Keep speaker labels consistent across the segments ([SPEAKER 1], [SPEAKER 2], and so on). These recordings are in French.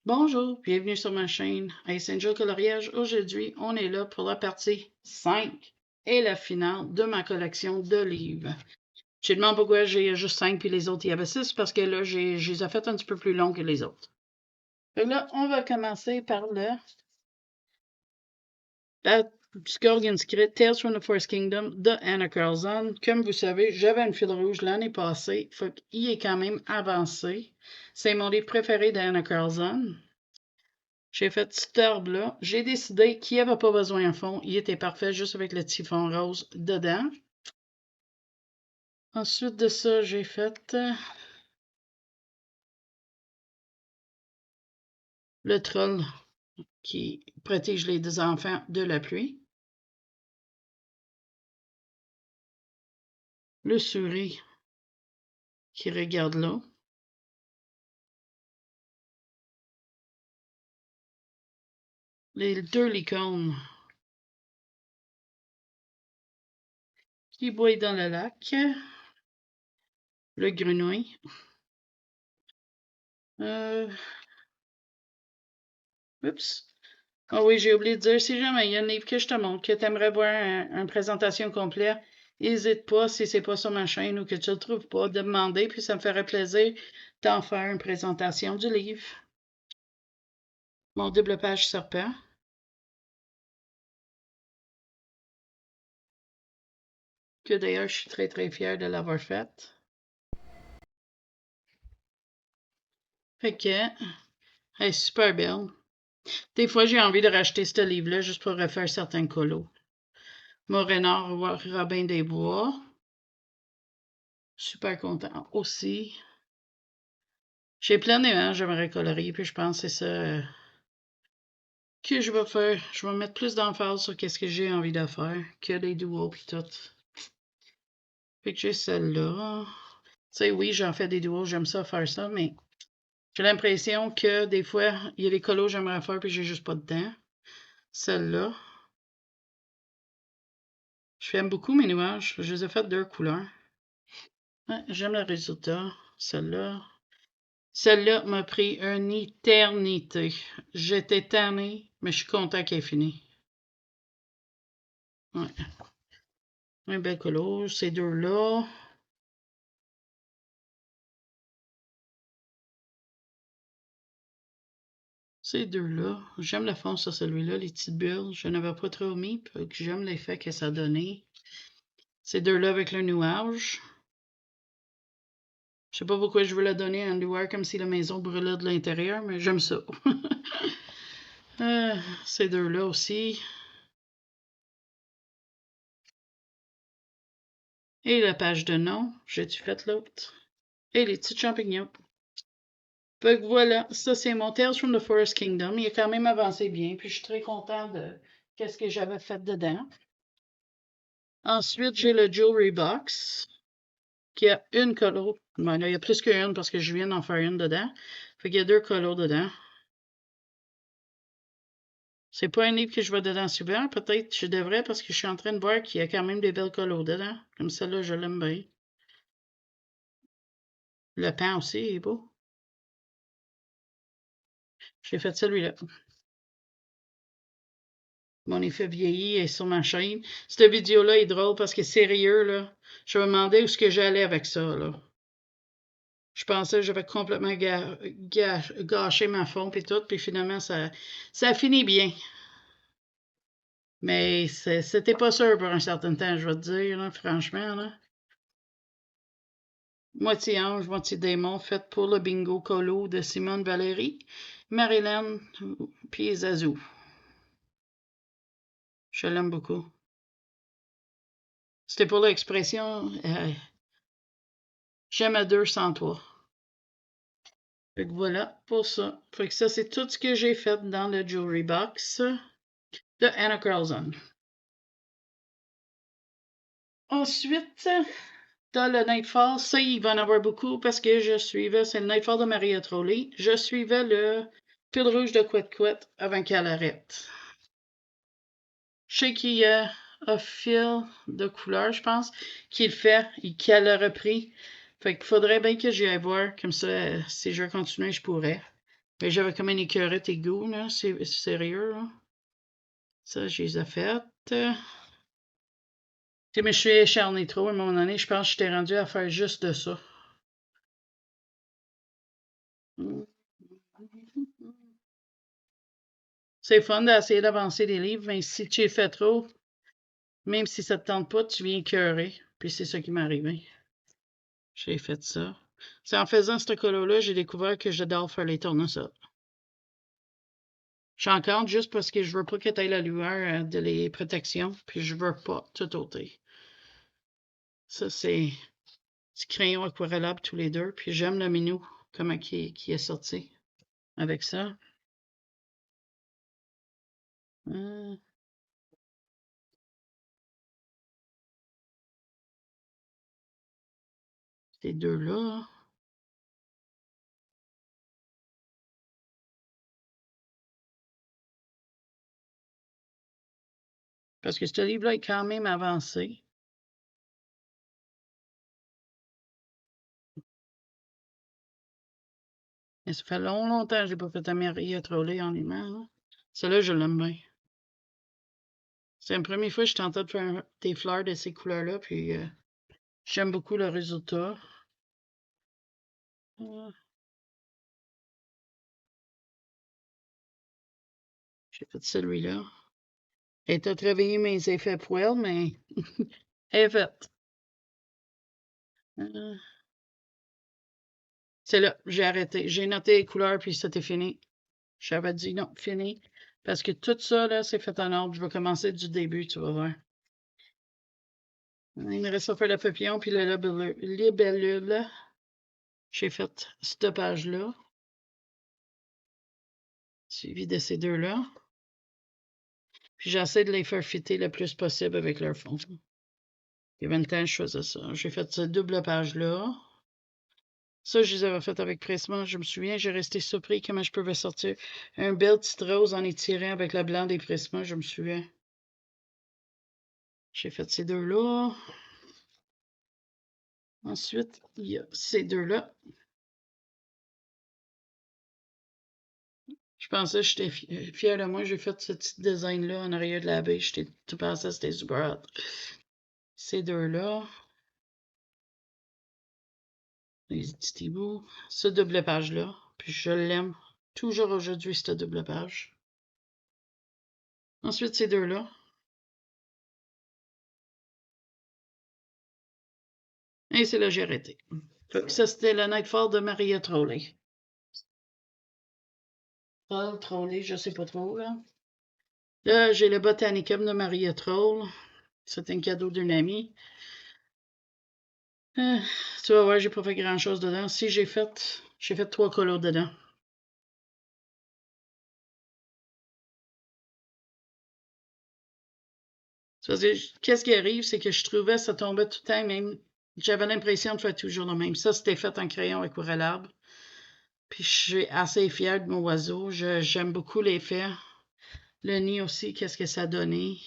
[SPEAKER 1] Bonjour, bienvenue sur ma chaîne Ice Angel Coloriage. Aujourd'hui, on est là pour la partie 5 et la finale de ma collection de livres. Je me demande pourquoi j'ai juste 5 puis les autres, il y avait 6 parce que là, je les ai fait un petit peu plus longs que les autres. Donc là, on va commencer par la Skorgan Script Tales from the Forest Kingdom de Anna Carlson. Comme vous savez, j'avais une fil rouge l'année passée, faut qu'il est quand même avancé. C'est mon livre préféré d'Anna Carlson. J'ai fait cet arbre-là. J'ai décidé qu'il n'y avait pas besoin d'un fond. Il était parfait juste avec le petit fond rose dedans. Ensuite de ça, j'ai fait le troll qui protège les enfants de la pluie. Le souris qui regarde l'eau. Les deux licornes qui boit dans le lac. Le grenouille. Oups. Ah oui, j'ai oublié de dire, si jamais il y a un livre que je te montre, que tu aimerais voir une présentation complète, n'hésite pas, si c'est pas sur ma chaîne ou que tu le trouves pas, de demander, puis ça me ferait plaisir d'en faire une présentation du livre. Mon double page serpent. Que d'ailleurs, je suis très très fière de l'avoir faite. Fait que, elle est super belle. Des fois, j'ai envie de racheter ce livre-là juste pour refaire certains colos. Mon renard Robin des Bois. Super content aussi. J'ai plein d'images, j'aimerais colorier, puis je pense que c'est ça que je vais faire. Je vais mettre plus d'emphase sur qu'est-ce que j'ai envie de faire que des duos puis tout. Fait que j'ai celle-là. Tu sais, oui, j'en fais des duos, j'aime ça faire ça, mais j'ai l'impression que des fois, il y a des colos que j'aimerais faire puis j'ai juste pas de temps. Celle-là. J'aime beaucoup mes nuages. Je les ai faites deux couleurs. Ouais, j'aime le résultat. Celle-là. Celle-là m'a pris une éternité. J'étais tannée, mais je suis content qu'elle est finie. Ouais. Un bel colo, ces deux-là. Ces deux-là. J'aime le fond sur celui-là, les petites bulles. Je n'avais pas trop mis, que j'aime l'effet que ça a donné. Ces deux-là avec le nuage. Je sais pas pourquoi je veux la donner à un lueur comme si la maison brûlait de l'intérieur, mais j'aime ça. Ces deux-là aussi. Et la page de nom. J'ai-tu fait l'autre? Et les petits champignons. Fait que voilà, ça c'est mon Tales from the Forest Kingdom. Il a quand même avancé bien, puis je suis très content de qu'est-ce que j'avais fait dedans. Ensuite, j'ai le Jewelry Box, qui a une colo. Ben, là, il y a plus qu'une parce que je viens d'en faire une dedans. Fait qu'il y a deux colos dedans. C'est pas un livre que je vois dedans souvent. Peut-être je devrais parce que je suis en train de voir qu'il y a quand même des belles colos dedans. Comme celle-là, je l'aime bien. Le pain aussi est beau. J'ai fait celui-là. Mon effet vieilli est sur ma chaîne. Cette vidéo-là est drôle parce que sérieux, là, je me demandais où est-ce que j'allais avec ça, là. Je pensais que j'avais complètement gâché ma fond et tout, puis finalement, ça a fini bien. Mais c'était pas sûr pour un certain temps, je vais te dire, là, franchement, là. Moitié ange, moitié démon, faite pour le bingo colo de Simone Valéry, Marilyn, puis Zazou. Je l'aime beaucoup. C'était pour l'expression j'aime à deux sans toi. Fait que voilà pour ça. Fait que ça, c'est tout ce que j'ai fait dans le Jewelry Box de Anna Carlson. Ensuite, dans le Nightfall, ça, il va en avoir beaucoup parce que c'est le Nightfall de Maria Trolley. Je suivais le fil rouge de Couette avant qu'elle arrête. Je sais qu'il y a un fil de couleur, je pense, qu'il fait et qu'elle a repris. Fait qu'il faudrait bien que j'y aille voir. Comme ça, si je veux continuer, je pourrais. Mais j'avais comme une écœurette égout, là. C'est sérieux, là. Ça, je les ai faites. Tu sais, mais je suis acharnée trop à un moment donné. Je pense que j'étais rendue à faire juste de ça. C'est fun d'essayer d'avancer des livres, mais si tu les fais trop, même si ça te tente pas, tu viens écœurer. Puis c'est ça qui m'est arrivé. J'ai fait ça. C'est en faisant ce colo-là, j'ai découvert que j'adore faire les tournesols. J'en compte juste parce que je veux pas que tu aies la lueur de les protections, puis je veux pas tout ôter. Ça, c'est du crayon aquarellable tous les deux, puis j'aime le minou, comment qui est sorti avec ça. Ces deux-là. Parce que ce livre-là est quand même avancé. Mais ça fait longtemps que j'ai pas fait ta Maria Trolley en aimant. Celle-là, je l'aime bien. C'est la première fois que je tentais de faire des fleurs de ces couleurs-là, puis j'aime beaucoup le résultat. J'ai fait celui-là. Elle t'a travaillé mes effets poêle, mais elle est faite. C'est là, j'ai arrêté. J'ai noté les couleurs, puis c'était fini. J'avais dit non, fini. Parce que tout ça, là, c'est fait en ordre. Je vais commencer du début, tu vas voir. Il me reste à faire le papillon, puis le libellule. J'ai fait cette page-là. Suivi de ces deux-là. Puis j'essaie de les faire fitter le plus possible avec leur fond. Il y a 20 ans, je faisais ça. J'ai fait cette double page-là. Ça, je les avais fait avec Pressman. Je me souviens, j'ai resté surpris comment je pouvais sortir un bel petit rose en étirant avec le blanc des Pressman, je me souviens. J'ai fait ces deux-là. Ensuite, il y a ces deux-là. Je pensais que j'étais fier de moi. J'ai fait ce petit design-là en arrière de la baie. Tu pensais que c'était super hot. Ces deux-là. Les petits bouts. Ce double page-là. Puis je l'aime toujours aujourd'hui, cette double page. Ensuite, ces deux-là. Et c'est là que j'ai arrêté. Ça, c'était le Nightfall de Maria Trolley. Trolley, je sais pas trop, là. Là, j'ai le Botanicum de Maria Troll. C'est un cadeau d'une amie. Tu vas voir, j'ai pas fait grand-chose dedans. Si j'ai fait 3 colos dedans. Qu'est-ce qui arrive, c'est que je trouvais que ça tombait tout le temps même. J'avais l'impression de faire toujours le même. Ça, c'était fait en crayon aquarellable. Puis je suis assez fière de mon oiseau. J'aime beaucoup l'effet. Le nid aussi, qu'est-ce que ça a donné.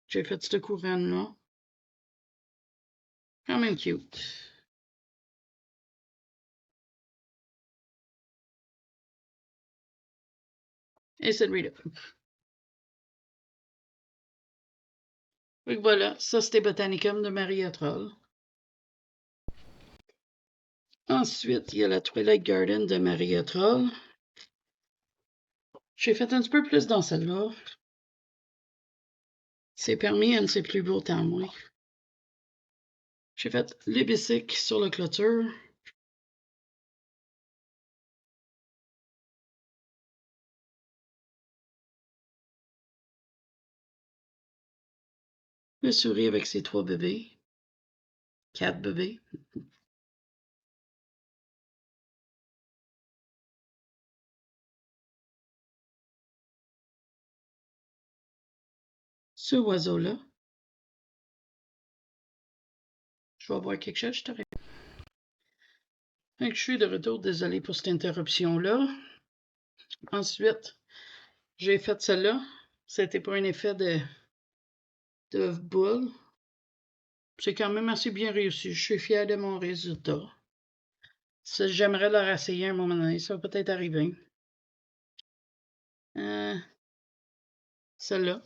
[SPEAKER 1] J'ai fait cette couronne-là. Quand même cute. Et celui-là. Donc voilà, ça c'était Botanicum de Maria Troll. Ensuite, il y a la Twilight Garden de Maria Troll. J'ai fait un petit peu plus dans celle-là. C'est permis un de ses plus beaux temps, moi. J'ai fait l'hibisque sur la clôture. Le souris avec ses 3 bébés. 4 bébés. Ce oiseau-là. Je vais voir quelque chose, je te réponds. Je suis de retour, désolé pour cette interruption-là. Ensuite, j'ai fait celle-là. C'était pas un effet de boule. C'est quand même assez bien réussi. Je suis fière de mon résultat. J'aimerais leur essayer un moment donné. Ça va peut-être arriver. Celle-là.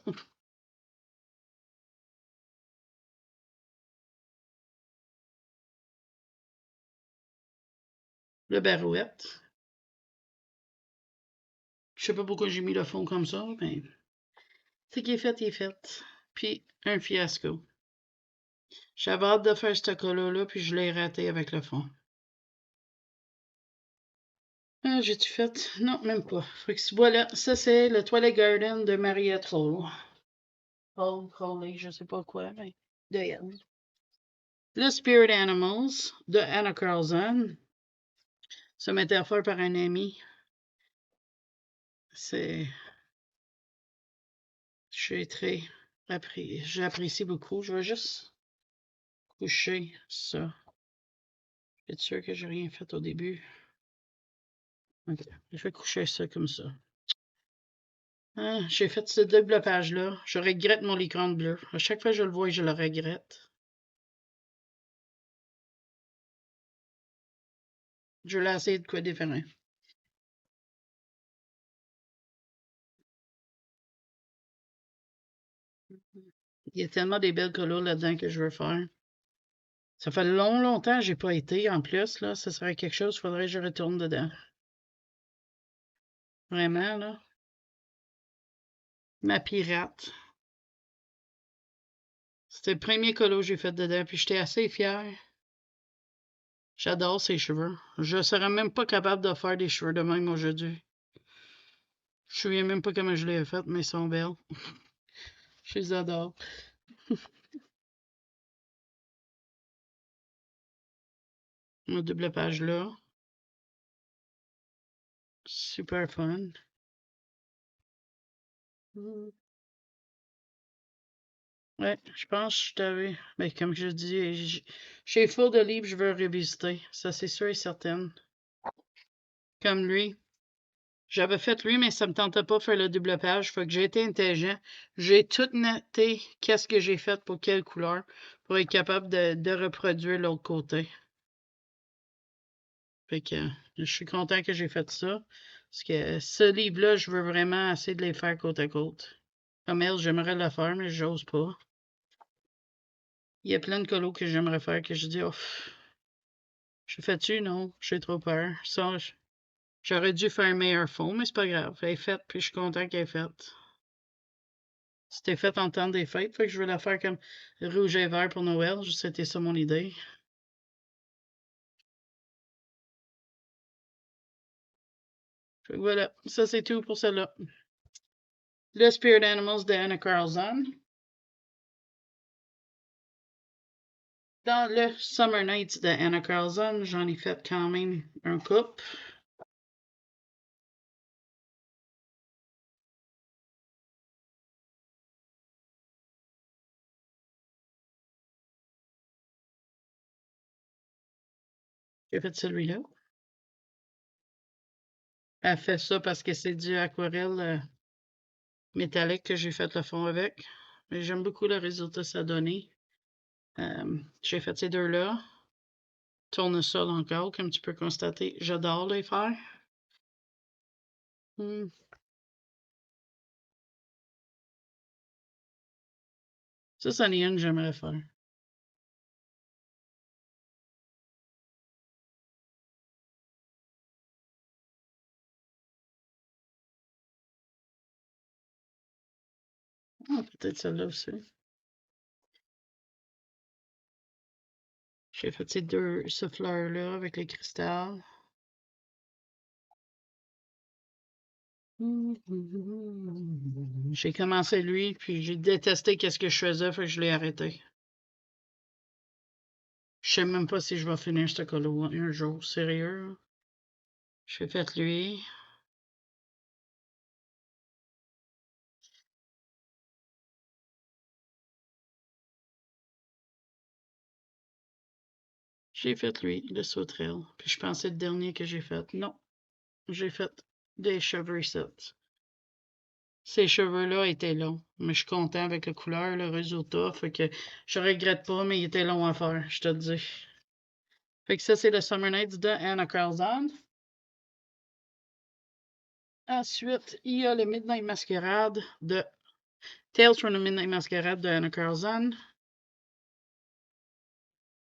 [SPEAKER 1] Le barouette. Je sais pas pourquoi j'ai mis le fond comme ça, mais c'est qui est fait, il est fait. Puis un fiasco. J'avais hâte de faire ce cola-là, puis je l'ai raté avec le fond. Ah, j'ai-tu fait? Non, même pas. Fait que voilà, ça c'est le Twilight Garden de Maria Troll. Crowley, je sais pas quoi, mais de elle. Le Spirit Animals de Anna Carlson. Ça m'était offert par un ami. J'apprécie beaucoup. Je vais juste coucher ça. Je suis sûr que j'ai rien fait au début. Ok, je vais coucher ça comme ça. Ah, j'ai fait ce double page-là. Je regrette mon écran bleu. À chaque fois que je le vois, je le regrette. Je l'ai essayé de quoi différent. Il y a tellement des belles couleurs là-dedans que je veux faire. Ça fait longtemps que j'ai pas été en plus, là. Ça serait quelque chose, il faudrait que je retourne dedans. Vraiment, là. Ma pirate. C'était le premier colo que j'ai fait dedans, puis j'étais assez fière. J'adore ses cheveux. Je serais même pas capable de faire des cheveux de même aujourd'hui. Je me souviens même pas comment je les ai faites, mais ils sont belles. Je les adore. Ma double page là. Super fun. Ouais, je pense que je t'avais. Mais comme je dis, j'ai full de livres, je veux revisiter. Ça, c'est sûr et certain. Comme lui. J'avais fait lui, mais ça me tentait pas de faire le double page. Fait que j'ai été intelligent. J'ai tout noté qu'est-ce que j'ai fait pour quelle couleur pour être capable de reproduire l'autre côté. Fait que je suis content que j'ai fait ça. Parce que ce livre-là, je veux vraiment essayer de les faire côte à côte. Comme elle, j'aimerais le faire, mais j'ose pas. Il y a plein de colos que j'aimerais faire que je dis, oh, je fais-tu? Non, j'ai trop peur. Ça, j'aurais dû faire un meilleur fond, mais c'est pas grave. Elle est faite, puis je suis content qu'elle est faite. C'était fait en temps des fêtes, fait que je veux la faire comme rouge et vert pour Noël. C'était ça mon idée. Fait que voilà, ça c'est tout pour celle-là. Le Spirit Animals de Anna Carlson. Dans le Summer Nights de Anna Carlson, j'en ai fait quand même un couple. J'ai fait celui-là. Elle fait ça parce que c'est du aquarelle métallique que j'ai fait le fond avec. Mais j'aime beaucoup le résultat que ça a donné. J'ai fait ces deux-là. Tournesol encore, comme tu peux constater. J'adore les faire. Ça, c'en est une que j'aimerais faire. Ah, peut-être celle-là aussi. J'ai fait ces deux fleurs-là avec les cristals. J'ai commencé lui, puis j'ai détesté qu'est-ce que je faisais, fait que je l'ai arrêté. Je sais même pas si je vais finir ce colo un jour, sérieux. J'ai fait lui. J'ai fait lui, le sauterelle. Puis je pensais le dernier que j'ai fait. Non, j'ai fait des cheveux sets. Ces cheveux-là étaient longs. Mais je suis content avec la couleur, le résultat. Fait que je regrette pas, mais il était long à faire, je te le dis. Fait que ça, c'est le Summer Nights de Anna Carlson. Ensuite, il y a le Midnight Masquerade de Tales from the Midnight Masquerade de Anna Carlson.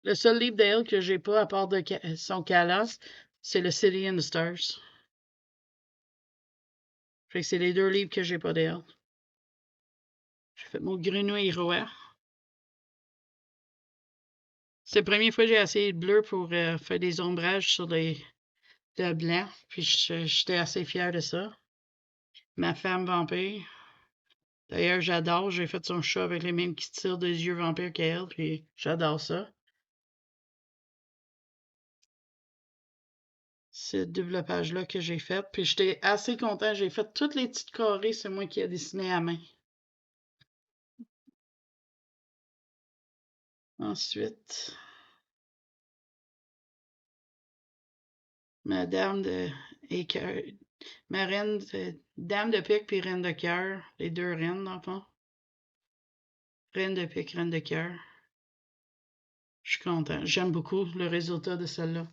[SPEAKER 1] Le seul livre d'elle que j'ai pas, à part de son Calas, c'est le City in the Stars. Fait que c'est les deux livres que j'ai pas d'elle. J'ai fait mon Grenouille Roi. C'est la première fois que j'ai essayé le bleu pour faire des ombrages sur le blanc. Puis j'étais assez fière de ça. Ma femme vampire. D'ailleurs, j'adore. J'ai fait son chat avec les mêmes qui tirent des yeux vampires qu'elle. Puis j'adore ça. Cette double page-là que j'ai faite. Puis j'étais assez content. J'ai fait toutes les petites carrés. C'est moi qui ai dessiné à main. Ensuite, Madame de Écœur. Ma reine de Dame de pique puis Reine de cœur. Les deux reines, dans le fond. Reine de pique, Reine de cœur. Je suis content. J'aime beaucoup le résultat de celle-là.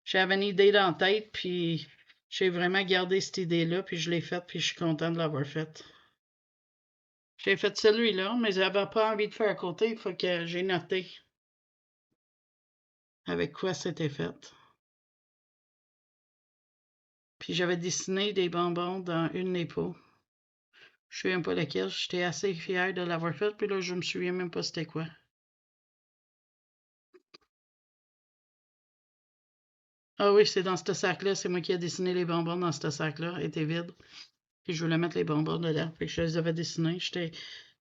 [SPEAKER 1] J'avais une idée dans la tête, puis j'ai vraiment gardé cette idée-là, puis je l'ai faite, puis je suis content de l'avoir faite. J'ai fait celui-là, mais j'avais pas envie de faire à côté, il faut que j'ai noté avec quoi c'était fait. Puis j'avais dessiné des bonbons dans une des peaux. Je ne sais même pas laquelle. J'étais assez fière de l'avoir faite, puis là, je me souviens même pas c'était quoi. Ah oui, c'est dans ce sac-là. C'est moi qui ai dessiné les bonbons dans ce sac-là. Elle était vide. Puis je voulais mettre les bonbons dedans. Fait que je les avais dessinés. J'étais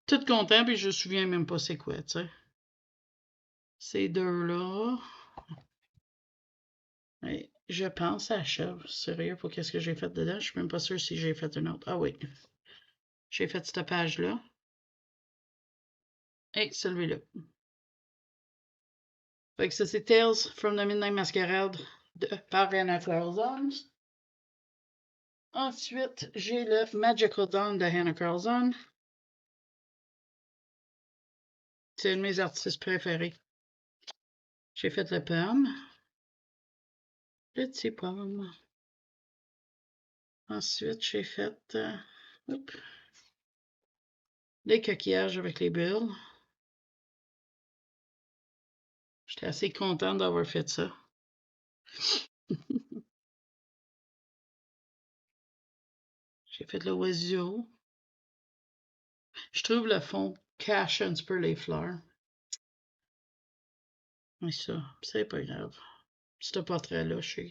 [SPEAKER 1] toute content, puis je me souviens même pas c'est quoi, tu sais. Ces deux-là. Et je pense à achève. Sérieux, pour qu'est-ce que j'ai fait dedans? Je suis même pas sûre si j'ai fait une autre. Ah oui. J'ai fait cette page-là. Et celui-là. Fait que ça, c'est Tales from the Midnight Masquerade par Anna Carlson. Ensuite, j'ai le Magical Dawn de Hannah Carlson. C'est un de mes artistes préférés. J'ai fait le pomme. Le petit pomme. Ensuite, j'ai fait les coquillages avec les bulles. J'étais assez contente d'avoir fait ça. J'ai fait le oiseau. Je trouve le fond cache un petit peu les fleurs. Mais ça, c'est pas grave. Ce portrait-là, je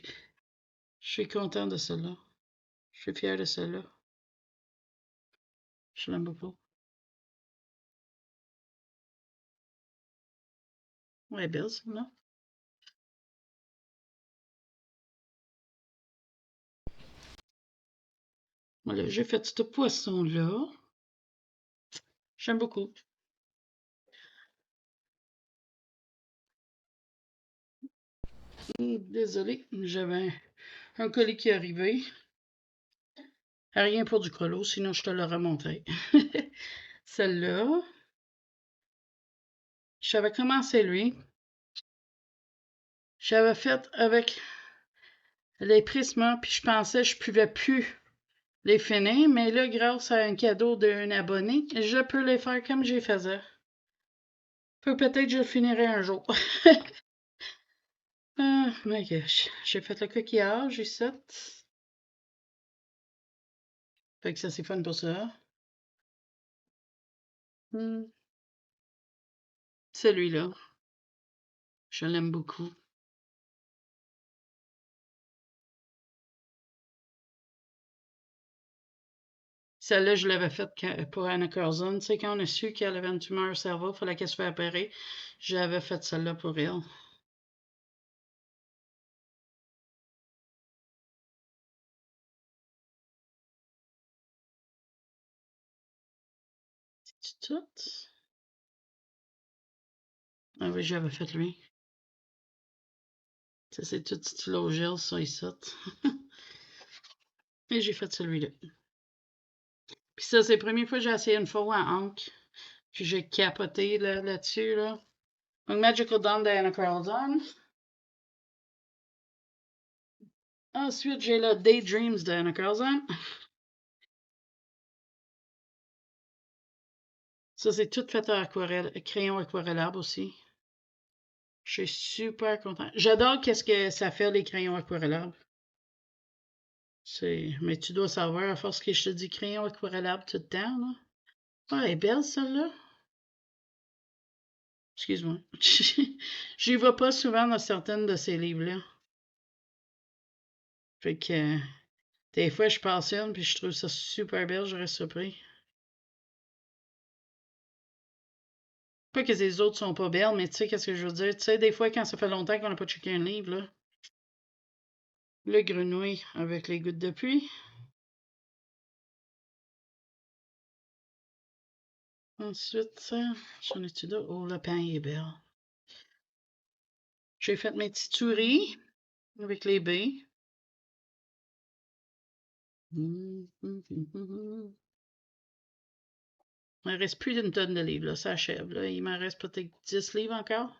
[SPEAKER 1] suis content de cela. Je suis fier de cela. Je l'aime beaucoup. Elle est belle, celle-là. Voilà, j'ai fait ce poisson-là. J'aime beaucoup. Désolée, j'avais un colis qui est arrivé. Rien pour du colo, sinon je te l'aurais montré. Celle-là, j'avais commencé lui. J'avais fait avec les prismes, puis je pensais que je pouvais plus les finir, mais là, grâce à un cadeau d'un abonné, je peux les faire comme j'y faisais. Peut-être je le finirai un jour. Ah, my gosh. J'ai fait le coquillage ici. Fait que ça, c'est fun pour ça. Celui-là, je l'aime beaucoup. Celle-là, je l'avais faite pour Anna Curzon. Tu sais, quand on a su qu'elle avait une tumeur au cerveau, il fallait qu'elle se fasse opérer. J'avais fait celle-là pour elle. C'est tout? Ah oui, j'avais fait lui. Ça, c'est tout stylo gel, ça, ici. Et j'ai fait celui-là. Puis ça, c'est la première fois que j'ai essayé une fois en encre. Puis j'ai capoté là-dessus, là. Donc, Magical Dawn de Anna Carlson. Ensuite, j'ai le Daydreams de Anna Carlson. Ça, c'est tout fait à aquarelle, crayon aquarellable aussi. Je suis super content. J'adore qu'est-ce que ça fait, les crayons aquarellables. Mais tu dois savoir, à force que je te dis crayon aquarellable tout le temps, là. Ah, elle est belle, celle-là. Excuse-moi. J'y vois pas souvent dans certaines de ces livres-là. Fait que des fois, je passe une puis je trouve ça super belle, je reste surpris. Pas que les autres sont pas belles, mais tu sais qu'est-ce que je veux dire? Tu sais, des fois, quand ça fait longtemps qu'on n'a pas checké un livre, là. Le grenouille avec les gouttes de pluie. Ensuite, j'en ai-tu d'autres? Oh, le pain est belle. J'ai fait mes petites souris avec les baies. Il me reste plus d'une tonne de livres, là. Ça achève, là. Il m'en reste peut-être 10 livres encore.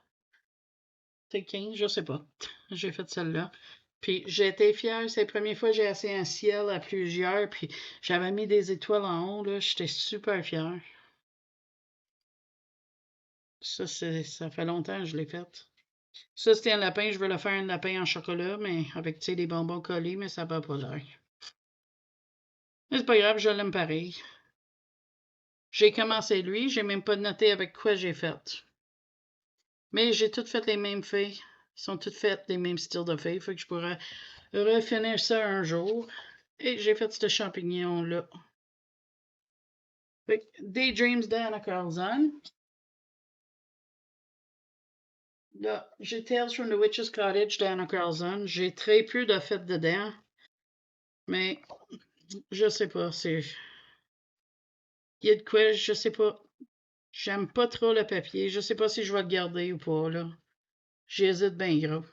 [SPEAKER 1] Peut-être 15, je sais pas. J'ai fait celle-là. Puis j'ai été fière. C'est la première fois que j'ai essayé un ciel à plusieurs. Puis j'avais mis des étoiles en haut, là. J'étais super fière. Ça fait longtemps que je l'ai fait. Ça, c'était un lapin. Je veux le faire un lapin en chocolat, mais avec, tu sais, des bonbons collés, mais ça n'a pas l'air. Mais c'est pas grave, je l'aime pareil. J'ai commencé lui, j'ai même pas noté avec quoi j'ai fait. Mais j'ai toutes fait les mêmes fées. Ils sont toutes faites les mêmes styles de fées. Fait que je pourrais refinir ça un jour. Et j'ai fait ce champignon-là. Fait que Daydreams d'Anna Carlson. Là, j'ai Tales from the Witch's Cottage d'Anna Carlson. J'ai très peu de fait dedans. Mais je sais pas. Il y a de quoi, je sais pas. J'aime pas trop le papier. Je sais pas si je vais le garder ou pas, là. J'hésite bien gros.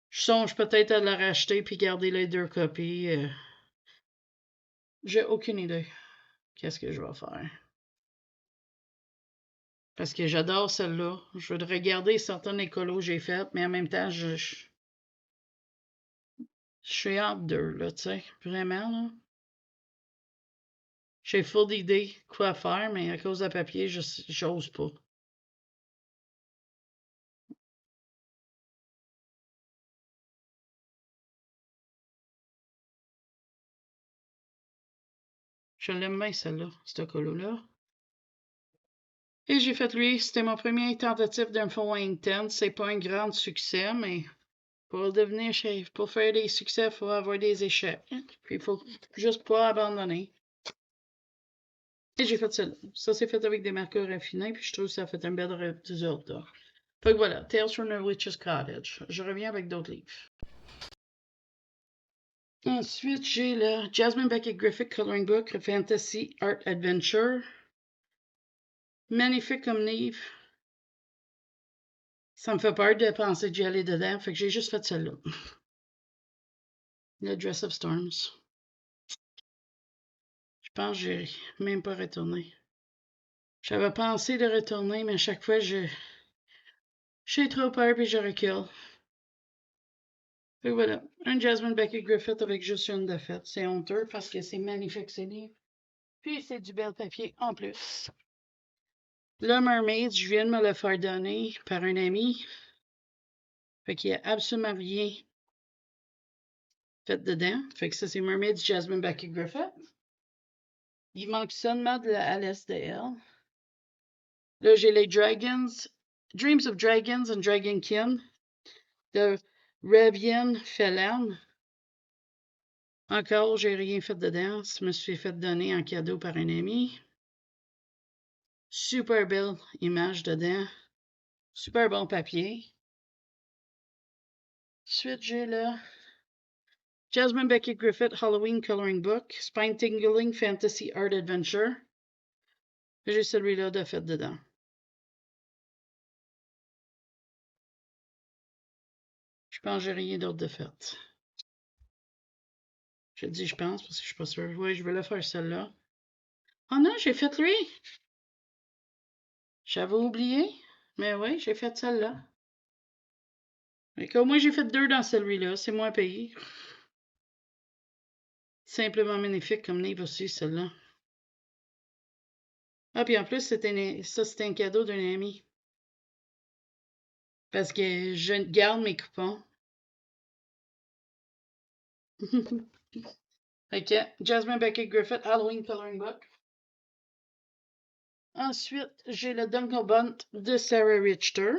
[SPEAKER 1] Je songe peut-être à la racheter puis garder les 2 copies. J'ai aucune idée. Qu'est-ce que je vais faire? Parce que j'adore celle-là. Je voudrais regarder certains écolos que j'ai faites, mais en même temps, je suis entre deux, là, tu sais. Vraiment, là. J'ai full d'idées quoi faire, mais à cause de papier, j'ose pas. Je l'aime bien, celle-là, ce colo-là. Et j'ai fait lui, c'était mon premier tentative d'un fond Wington. C'est pas un grand succès, mais pour devenir chef, pour faire des succès, il faut avoir des échecs. Puis il faut juste pas abandonner. Et j'ai fait ça. Ça, c'est fait avec des marqueurs raffinés, puis je trouve que ça fait un bel résultat. Fait que voilà, Tales from the Witch's Cottage. Je reviens avec d'autres livres. Ensuite, j'ai le Jasmine Beckett Griffith Coloring Book, Fantasy Art Adventure. Magnifique comme livre. Ça me fait peur de penser d'y aller dedans, fait que j'ai juste fait celle-là. Le Dress of Storms. Je pense que j'ai même pas retourné. J'avais pensé de retourner, mais à chaque fois, j'ai trop peur puis je recule. Et voilà, un Jasmine Beckett Griffith avec juste une de fête. C'est honteux parce que c'est magnifique ces livres. Puis c'est du bel papier en plus. Le Mermaid, je viens de me le faire donner par un ami. Fait qu'il n'y a absolument rien fait dedans. Fait que ça, c'est Mermaid Jasmine Beckett Griffith. Il manque seulement de la LSDL. Là, j'ai les Dragons, Dreams of Dragons and Dragonkin de Ravian Phelan. Encore, j'ai rien fait dedans. Je me suis fait donner en cadeau par un ami. Super belle image dedans. Super bon papier. Ensuite, j'ai le Jasmine Beckett Griffith Halloween Coloring Book, Spine Tingling Fantasy Art Adventure. J'ai celui-là de fait dedans. Je pense que j'ai rien d'autre de fait. Je dis je pense parce que je suis pas sûre. Oui, je voulais faire celle-là. Oh non, j'ai fait lui! J'avais oublié. Mais oui, j'ai fait celle-là. Au moins, j'ai fait 2 dans celui-là. C'est moins payé. Simplement magnifique comme livre aussi, celle-là. Ah, puis en plus, c'était un cadeau d'un ami. Parce que je garde mes coupons. Fait que Jasmine Beckett Griffith Halloween Coloring Book. Ensuite, j'ai le Dunkelbunt de Sarah Richter.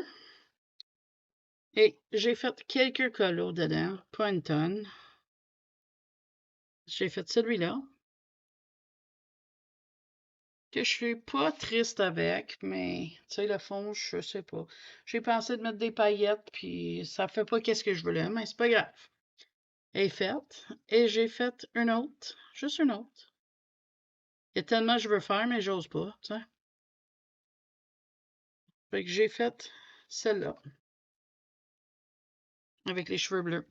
[SPEAKER 1] Et j'ai fait quelques colos dedans, pas une tonne. J'ai fait celui-là. Que je suis pas triste avec, mais tu sais, le fond, je sais pas. J'ai pensé de mettre des paillettes, puis ça fait pas qu'est-ce que je voulais, mais c'est pas grave. Elle est faite. Et j'ai fait une autre, juste une autre. Il y a tellement que je veux faire, mais j'ose pas, tu sais. Fait que j'ai fait celle-là, avec les cheveux bleus.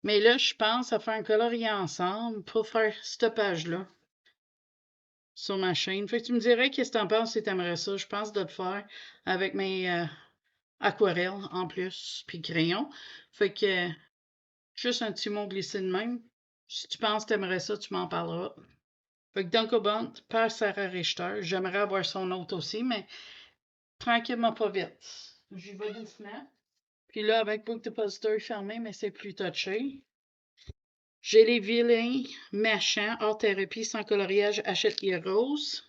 [SPEAKER 1] Mais là, je pense à faire un colorier ensemble pour faire cette page-là sur ma chaîne. Fait que tu me dirais qu'est-ce que t'en penses si t'aimerais ça. Je pense de le faire avec mes aquarelles en plus, puis crayon. Fait que juste un petit mot glissé de même. Si tu penses que t'aimerais ça, tu m'en parleras. Fait que Dunkelbunt par Sarah Richter. J'aimerais avoir son autre aussi, mais tranquillement pas vite. J'y vais doucement. Puis là, avec Book Depository fermé, mais c'est plus touché. J'ai les vilains machins hors thérapie sans coloriage Hachette Heroes.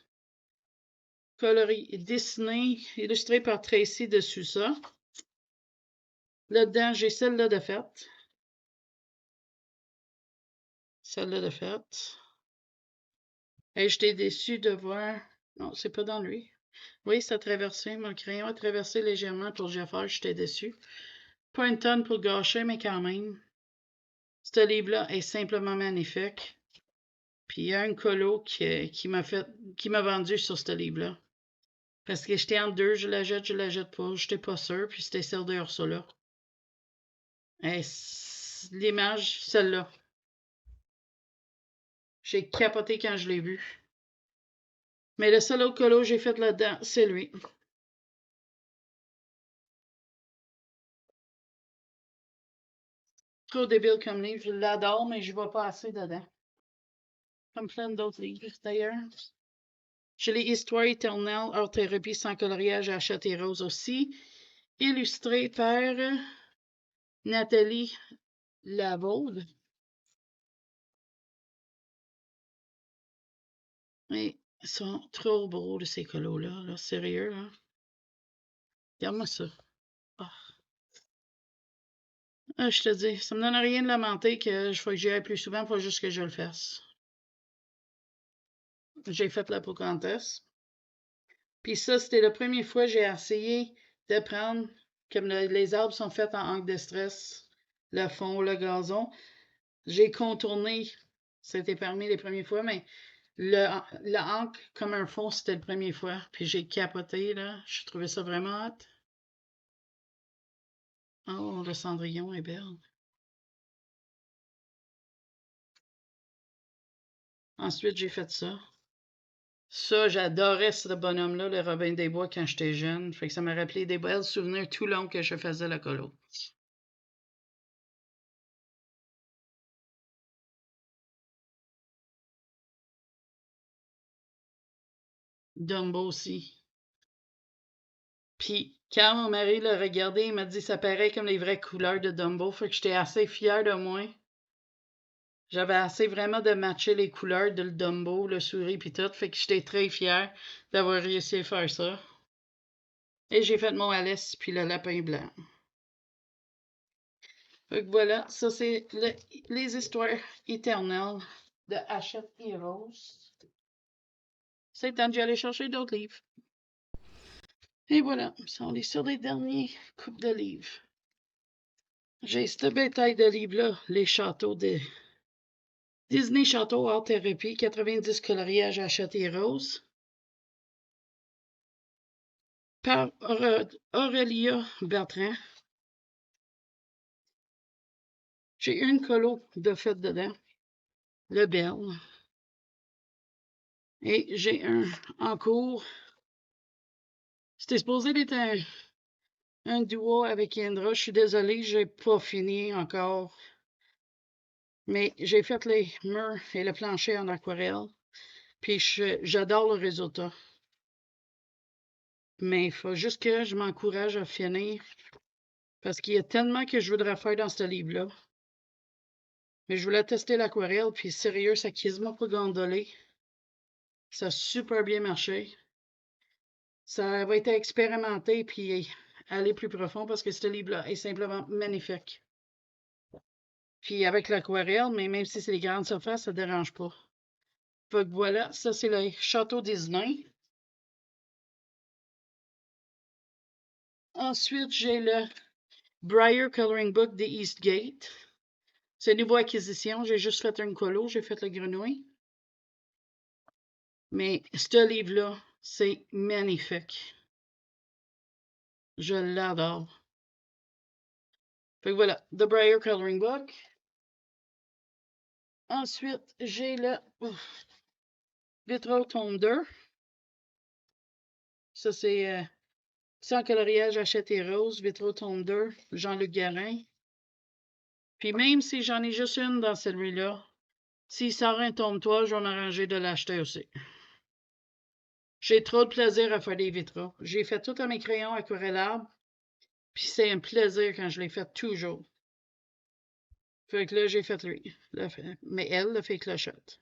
[SPEAKER 1] Dessiné, illustré par Tracy de Sousa. Là-dedans, j'ai celle-là de fête. Celle-là de fête. Et j'étais déçue de voir. Non, c'est pas dans lui. Oui, ça a traversé. Mon crayon a traversé légèrement pour Jeffers. J'étais déçue. Pas une tonne pour gâcher, mais quand même. Ce livre-là est simplement magnifique. Puis il y a un colo qui m'a vendu sur ce livre-là. Parce que j'étais en deux, je la jette pas. J'étais pas sûre, puis c'était celle de Ursula. L'image, celle-là. J'ai capoté quand je l'ai vu. Mais le seul autre colo que j'ai fait là-dedans, c'est lui. Trop débile comme livre, je l'adore, mais je ne vais pas assez dedans. Comme plein d'autres livres, d'ailleurs. J'ai les Histoires éternelles hors thérapie sans coloriage à Hachette et Rose aussi. Illustré par Nathalie Lavaude. Mais ils sont trop beaux, de ces colos-là. Là. Sérieux, là. Regarde-moi ça. Ah. Ah, je te dis, ça me donne rien de lamenter que je faut que j'y aille plus souvent, faut juste que je le fasse. J'ai fait la Pocahontas. Puis ça, c'était la première fois que j'ai essayé de prendre, comme les arbres sont faits en encre de stress, le fond, le gazon. J'ai contourné, c'était parmi les premières fois, mais le encre comme un fond, c'était la première fois. Puis j'ai capoté, là. Je trouvais ça vraiment hot. Oh, le cendrillon est belle. Ensuite, j'ai fait ça. Ça, j'adorais ce bonhomme-là, le Robin des Bois, quand j'étais jeune. Fait que ça m'a rappelé des belles souvenirs tout long que je faisais la colo. Dumbo aussi. Puis, quand mon mari l'a regardé, il m'a dit ça paraît comme les vraies couleurs de Dumbo. Fait que j'étais assez fière de moi. J'avais assez vraiment de matcher les couleurs de le Dumbo, le souris puis tout. Fait que j'étais très fière d'avoir réussi à faire ça. Et j'ai fait mon Alice puis le lapin blanc. Fait que voilà, ça c'est les histoires éternelles de Hachette Heroes. C'est temps d'y aller chercher d'autres livres. Et voilà, on est sur les derniers coupes de livres. J'ai cette bétail de livres-là, les châteaux de Disney Château Art Thérapie, 90 coloriages à et Rose. Par Aurélia Bertrand. J'ai une colo de fait dedans, le Belle. Et j'ai un en cours. C'était supposé être un duo avec Indra. Je suis désolée, j'ai pas fini encore. Mais j'ai fait les murs et le plancher en aquarelle. Puis j'adore le résultat. Mais il faut juste que je m'encourage à finir. Parce qu'il y a tellement que je voudrais faire dans ce livre-là. Mais je voulais tester l'aquarelle, puis sérieux, ça a quasiment pas gondolé. Ça a super bien marché. Ça va être expérimenté, puis aller plus profond parce que ce livre-là est simplement magnifique. Puis avec l'aquarelle, mais même si c'est des grandes surfaces, ça ne dérange pas. Fait que voilà, ça c'est le Château Disney. Ensuite, j'ai le Briar Coloring Book des Eastgate. C'est une nouvelle acquisition. J'ai juste fait une colo, j'ai fait le grenouille. Mais ce livre-là, c'est magnifique. Je l'adore. Fait que voilà, The Briar Coloring Book. Ensuite, j'ai le Vitro Tome 2. Ça, c'est sans coloriage, Hachette et Rose, Vitro Tome 2, Jean-Luc Garin. Puis même si j'en ai juste une dans celui-là, s'il sort un tome 3, je vais m'arranger de l'acheter aussi. J'ai trop de plaisir à faire des vitraux. J'ai fait tout à mes crayons aquarellables, puis c'est un plaisir quand je les fais toujours. Fait que là, j'ai fait lui. Mais elle le fait clochette.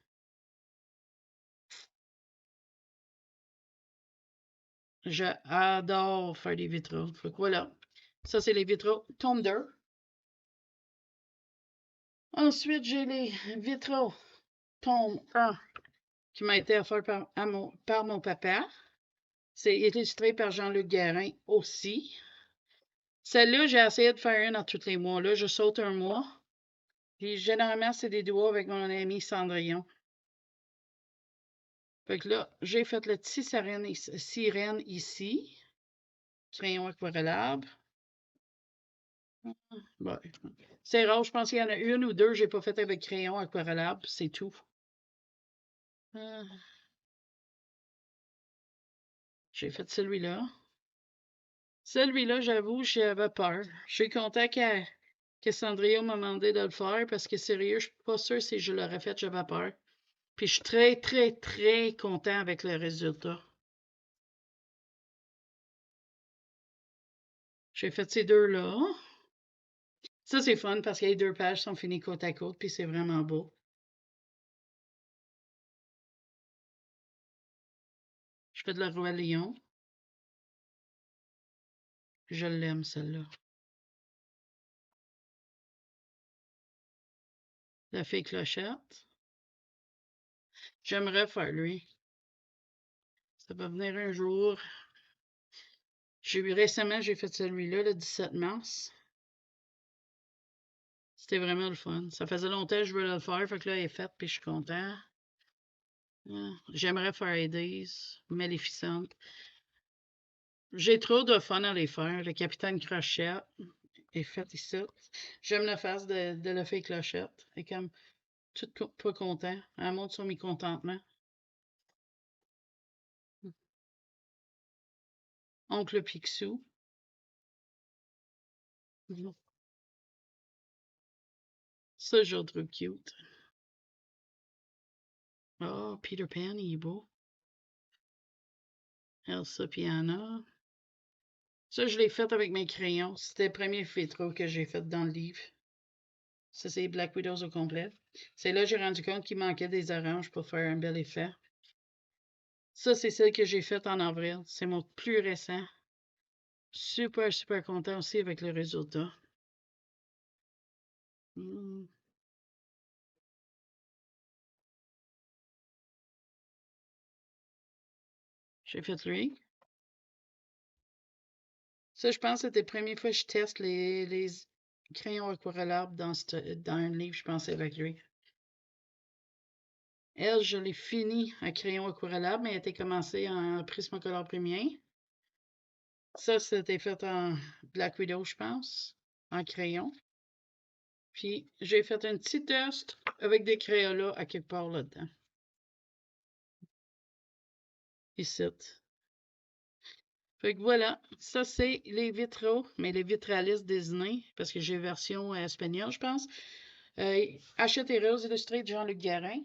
[SPEAKER 1] J'adore faire des vitraux. Fait que voilà. Ça, c'est les vitraux tome 2. Ensuite, j'ai les vitraux tome 1 qui m'a été offert par mon papa. C'est illustré par Jean-Luc Guérin aussi. Celle-là, j'ai essayé de faire une à tous les mois. Là, je saute un mois. Puis généralement, c'est des duos avec mon ami Cendrillon. Fait que là, j'ai fait le petit sirène ici. Crayon aquarellable. Ouais. C'est rare, je pense qu'il y en a une ou deux que j'ai pas fait avec crayon aquarellable, c'est tout. J'ai fait celui-là. Celui-là, j'avoue, j'avais peur. Je suis content que Cendrillon m'a demandé de le faire parce que sérieux, je suis pas sûre si je l'aurais fait, j'avais peur. Puis je suis très, très, très content avec le résultat. J'ai fait ces deux-là. Ça, c'est fun parce que les deux pages sont finies côte à côte, puis c'est vraiment beau. Je fais de la Roi Lion. Je l'aime, celle-là. La fée clochette. J'aimerais faire lui. Ça va venir un jour. Récemment, j'ai fait celui-là, le 17 mars. C'était vraiment le fun. Ça faisait longtemps que je voulais le faire, fait que là, il est fait, puis je suis content. J'aimerais faire Hades, Maleficent. J'ai trop de fun à les faire. Le Capitaine Crochette est fait ici. J'aime la face de la fée Clochette. Elle est comme toute pas content. Elle montre son mécontentement. Oncle Picsou. Ça, je le trouve cute. Oh, Peter Pan, il est beau. Elsa Piana. Ça, je l'ai fait avec mes crayons. C'était le premier fétro que j'ai fait dans le livre. Ça, c'est Black Widows au complet. C'est là que j'ai rendu compte qu'il manquait des oranges pour faire un bel effet. Ça, c'est celle que j'ai faite en avril. C'est mon plus récent. Super, super content aussi avec le résultat. J'ai fait lui. Ça, je pense que c'était la première fois que je teste les crayons aquarellables dans un livre, je pensais avec lui. Elle, je l'ai fini en crayon aquarellable, mais elle était commencée en Prismacolor Premier. Ça, c'était fait en Black Widow, je pense, en crayon. Puis, j'ai fait un petit test avec des Crayolas à quelque part là-dedans. Ici. Fait que voilà, ça c'est les vitraux, mais les vitralistes Disney, parce que j'ai version espagnole, je pense. Hachette et Rose illustré de Jean-Luc Garin.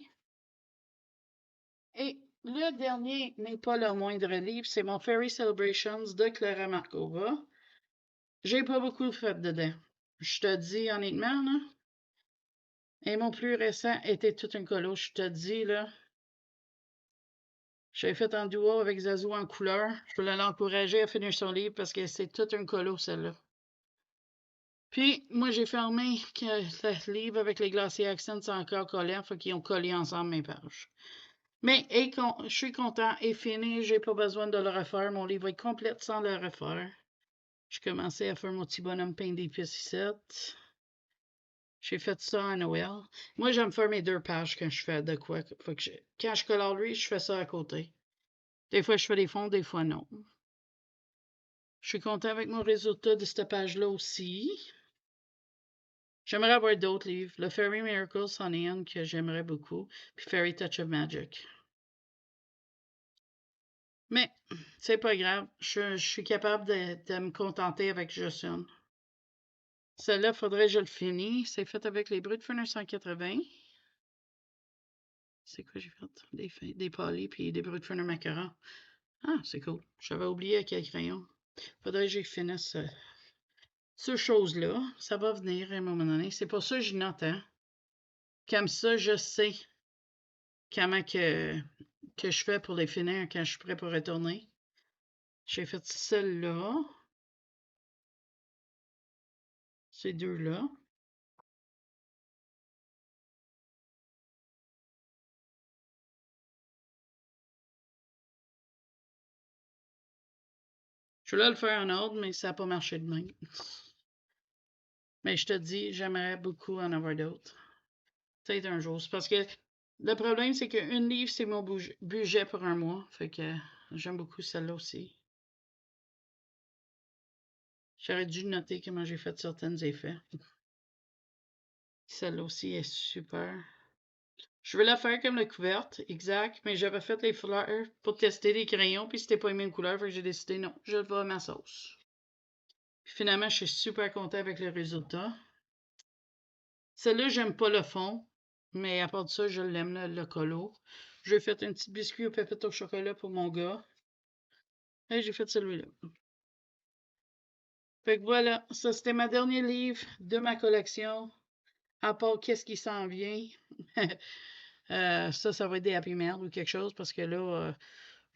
[SPEAKER 1] Et le dernier n'est pas le moindre livre, c'est mon Fairy Celebrations de Clara Markova. J'ai pas beaucoup fait dedans. Je te dis honnêtement, là. Et mon plus récent était tout un colo, je te dis, là. J'ai fait en duo avec Zazou en couleur. Je voulais l'encourager à finir son livre parce que c'est tout un colo, celle-là. Puis, moi, j'ai fermé le livre avec les glaciers Accents encore collés, fait qu'ils ont collé ensemble mes pages. Mais je suis content et fini, j'ai pas besoin de le refaire. Mon livre est complet sans le refaire. J'ai commencé à faire mon petit bonhomme peint d'épices ici. J'ai fait ça à Noël. Moi, j'aime faire mes 2 pages quand je fais de quoi. Fait que quand je colore lui, je fais ça à côté. Des fois, je fais des fonds, des fois non. Je suis content avec mon résultat de cette page-là aussi. J'aimerais avoir d'autres livres. Le Fairy Miracles, c'en est un que j'aimerais beaucoup. Puis Fairy Touch of Magic. Mais, c'est pas grave. Je suis capable de me contenter avec juste une. Celle-là, faudrait que je le finisse. C'est fait avec les Brutes Furnace 180. C'est quoi j'ai fait? Des polis puis des Brutes Furnace macarons. Ah, c'est cool. J'avais oublié à quel crayon. Faudrait que j'y finisse ce chose-là. Ça va venir à un moment donné. C'est pour ça que je note, hein. Comme ça, je sais comment que je fais pour les finir quand je suis prêt pour retourner. J'ai fait celle-là. Ces deux-là. Je voulais le faire en ordre, mais ça n'a pas marché de même. Mais je te dis, j'aimerais beaucoup en avoir d'autres. Peut-être un jour. C'est parce que le problème, c'est qu'une livre, c'est mon budget pour un mois. Fait que j'aime beaucoup celle-là aussi. J'aurais dû noter comment j'ai fait certains effets. Celle-là aussi est super. Je veux la faire comme la couverte, exact, mais j'avais fait les fleurs pour tester les crayons, puis c'était pas les mêmes couleurs, fait que j'ai décidé non, je le vais à ma sauce. Puis finalement, je suis super content avec le résultat. Celle-là, j'aime pas le fond, mais à part de ça, je l'aime, le colo. J'ai fait un petit biscuit aux pépites au chocolat pour mon gars. Et j'ai fait celui-là. Fait que voilà, ça c'était ma dernier livre de ma collection. À part qu'est-ce qui s'en vient. Ça va être des Happy Mail ou quelque chose parce que là,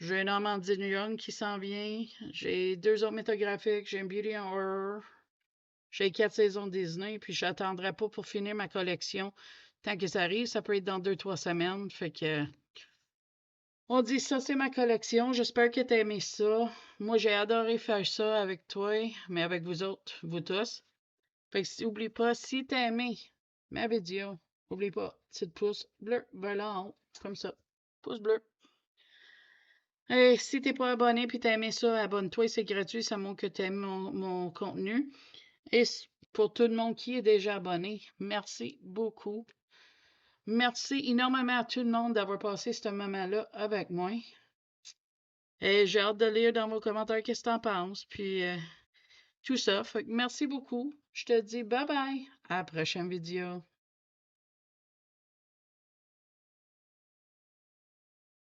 [SPEAKER 1] j'ai un Amandine Young qui s'en vient. J'ai 2 autres métographiques. J'ai un Beauty and Horror. J'ai 4 saisons Disney. Puis j'attendrai pas pour finir ma collection. Tant que ça arrive, ça peut être dans 2-3 semaines. Fait que on dit ça, c'est ma collection. J'espère que t'as aimé ça. Moi, j'ai adoré faire ça avec toi, mais avec vous autres, vous tous. Fait que oublie pas, si t'as aimé ma vidéo, oublie pas, petit pouce bleu vers là en haut, comme ça. Pouce bleu. Et si t'es pas abonné puis t'as aimé ça, abonne-toi, c'est gratuit, ça montre que t'aimes mon contenu. Et pour tout le monde qui est déjà abonné, merci beaucoup. Merci énormément à tout le monde d'avoir passé ce moment-là avec moi. Et j'ai hâte de lire dans vos commentaires qu'est-ce que t'en penses, puis tout ça. Fait que merci beaucoup. Je te dis bye bye. À la prochaine vidéo.